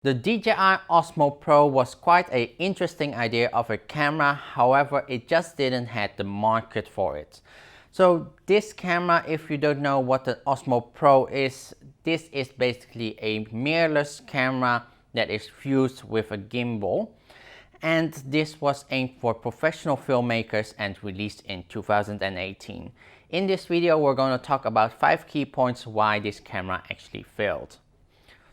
The DJI OSMO Pro was quite an interesting idea of a camera, however it just didn't have the market for it. So this camera, if you don't know what the OSMO Pro is, this is basically a mirrorless camera that is fused with a gimbal. And this was aimed for professional filmmakers and released in 2018. In this video we're going to talk about 5 key points why this camera actually failed.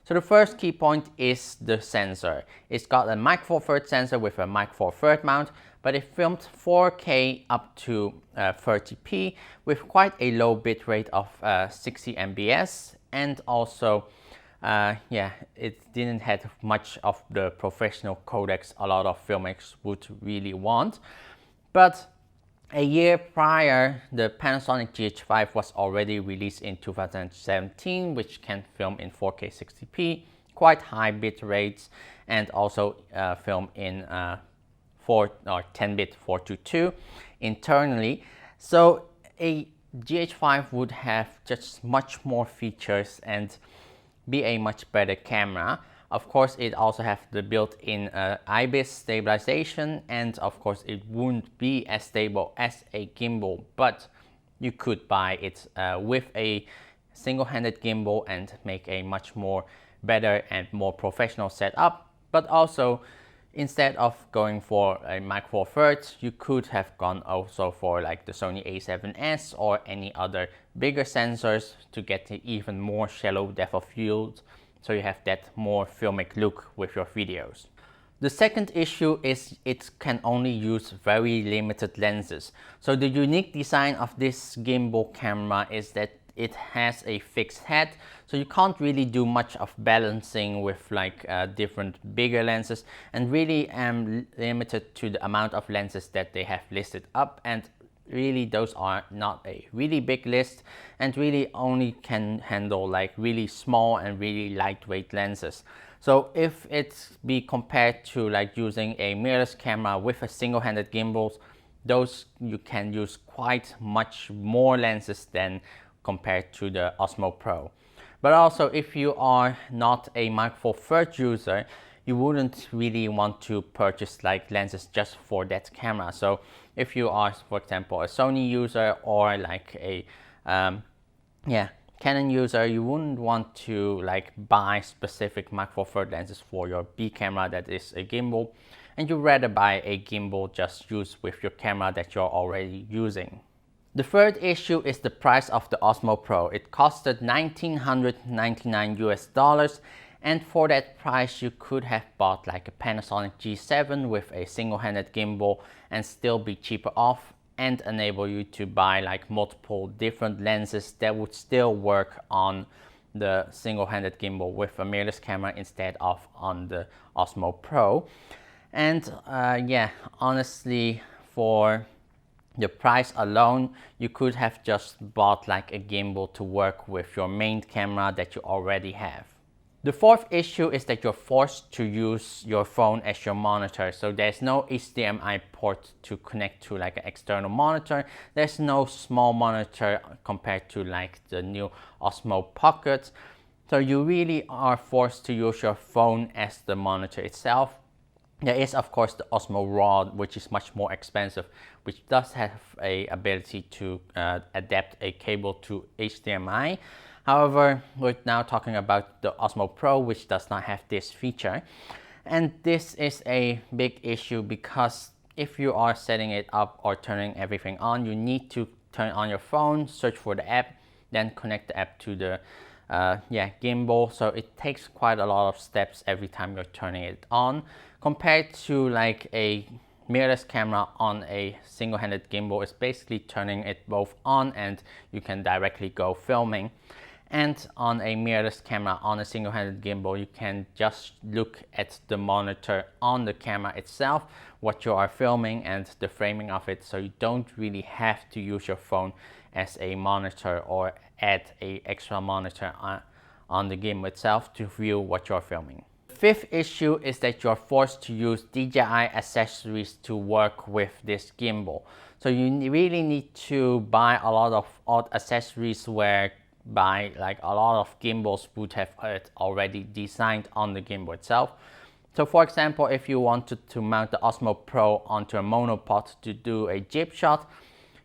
So the first key point is the sensor. It's got a Micro Four Thirds sensor with a Micro Four Thirds mount, but it filmed 4K up to 30p with quite a low bitrate of 60 mbs, and also it didn't have much of the professional codecs a lot of filmmakers would really want. But a year prior, the Panasonic GH5 was already released in 2017, which can film in 4K 60p, quite high bit rates, and also film in 10-bit 422 internally. So a GH5 would have just much more features and be a much better camera. Of course, it also has the built-in IBIS stabilization, and of course it wouldn't be as stable as a gimbal, but you could buy it with a single-handed gimbal and make a much more better and more professional setup. But also, instead of going for a Micro Four Thirds, you could have gone also for like the Sony a7S or any other bigger sensors to get even more shallow depth of field, so you have that more filmic look with your videos. The second issue is it can only use very limited lenses. So the unique design of this gimbal camera is that it has a fixed head, so you can't really do much of balancing with like different bigger lenses, and really am limited to the amount of lenses that they have listed up, and really those are not a really big list and really only can handle like really small and really lightweight lenses. So if it's be compared to like using a mirrorless camera with a single-handed gimbals, those you can use quite much more lenses than compared to the OSMO Pro. But also, if you are not a Micro Four Thirds user, you wouldn't really want to purchase like lenses just for that camera. So if you are, for example, a Sony user or like a Canon user, you wouldn't want to like buy specific Micro Four Thirds lenses for your B camera that is a gimbal, and you'd rather buy a gimbal just used with your camera that you're already using. The third issue is the price of the OSMO Pro. It costed $1,999 US, and for that price you could have bought like a Panasonic G7 with a single-handed gimbal and still be cheaper off, and enable you to buy like multiple different lenses that would still work on the single-handed gimbal with a mirrorless camera instead of on the OSMO Pro. And honestly, for the price alone, you could have just bought like a gimbal to work with your main camera that you already have. The fourth issue is that you're forced to use your phone as your monitor. So there's no HDMI port to connect to like an external monitor. There's no small monitor compared to like the new Osmo Pocket. So you really are forced to use your phone as the monitor itself. There is of course the Osmo Raw, which is much more expensive, which does have a ability to adapt a cable to HDMI. However, we're now talking about the Osmo Pro, which does not have this feature. And this is a big issue because if you are setting it up or turning everything on, you need to turn on your phone, search for the app, then connect the app to the gimbal. So it takes quite a lot of steps every time you're turning it on, compared to like a mirrorless camera on a single-handed gimbal. Is basically turning it both on and you can directly go filming. And on a mirrorless camera on a single-handed gimbal, you can just look at the monitor on the camera itself, what you are filming and the framing of it, so you don't really have to use your phone as a monitor or add a extra monitor on the gimbal itself to view what you're filming. The fifth issue is that you're forced to use DJI accessories to work with this gimbal. So you really need to buy a lot of odd accessories where by like a lot of gimbals would have it already designed on the gimbal itself. So for example, if you wanted to mount the OSMO Pro onto a monopod to do a jib shot,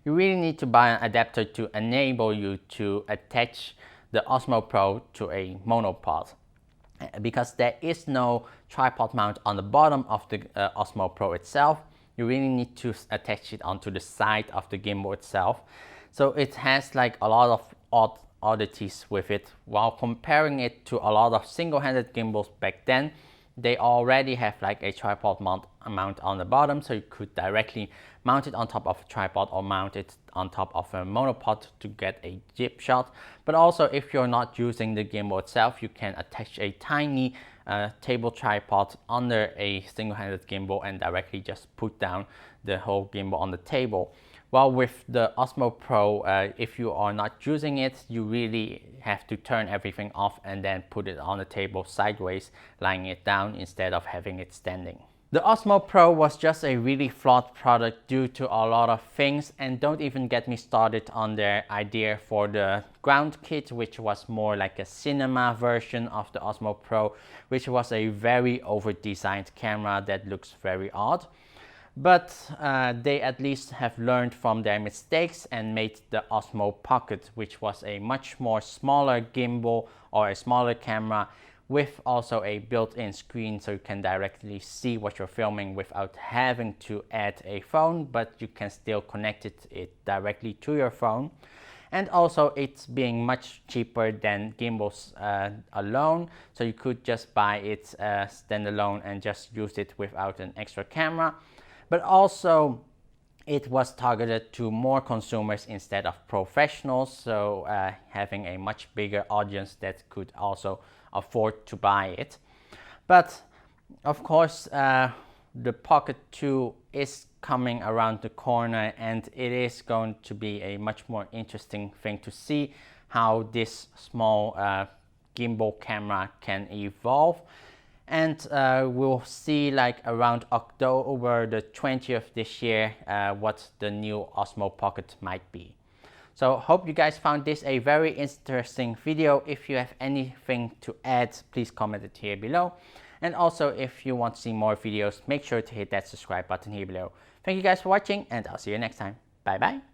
you really need to buy an adapter to enable you to attach the OSMO Pro to a monopod, because there is no tripod mount on the bottom of the OSMO Pro itself. You really need to attach it onto the side of the gimbal itself. So it has like a lot of oddities with it. While comparing it to a lot of single-handed gimbals back then, they already have like a tripod mount on the bottom, so you could directly mount it on top of a tripod or mount it on top of a monopod to get a jib shot. But also, if you're not using the gimbal itself, you can attach a tiny table tripod under a single-handed gimbal and directly just put down the whole gimbal on the table. While with the OSMO Pro, if you are not using it, you really have to turn everything off and then put it on the table sideways, lying it down instead of having it standing. The OSMO Pro was just a really flawed product due to a lot of things, and don't even get me started on their idea for the ground kit, which was more like a cinema version of the OSMO Pro, which was a very over-designed camera that looks very odd. But they at least have learned from their mistakes and made the Osmo Pocket, which was a much more smaller gimbal or a smaller camera with also a built-in screen, so you can directly see what you're filming without having to add a phone, but you can still connect it directly to your phone. And also it's being much cheaper than gimbals alone, so you could just buy it standalone and just use it without an extra camera. But also it was targeted to more consumers instead of professionals, so having a much bigger audience that could also afford to buy it. But of course the Pocket 2 is coming around the corner, and it is going to be a much more interesting thing to see how this small gimbal camera can evolve. And we'll see like around October the 20th this year what the new OSMO Pocket might be. So hope you guys found this a very interesting video. If you have anything to add, please comment it here below. And also, if you want to see more videos, make sure to hit that subscribe button here below. Thank you guys for watching, and I'll see you next time. Bye bye.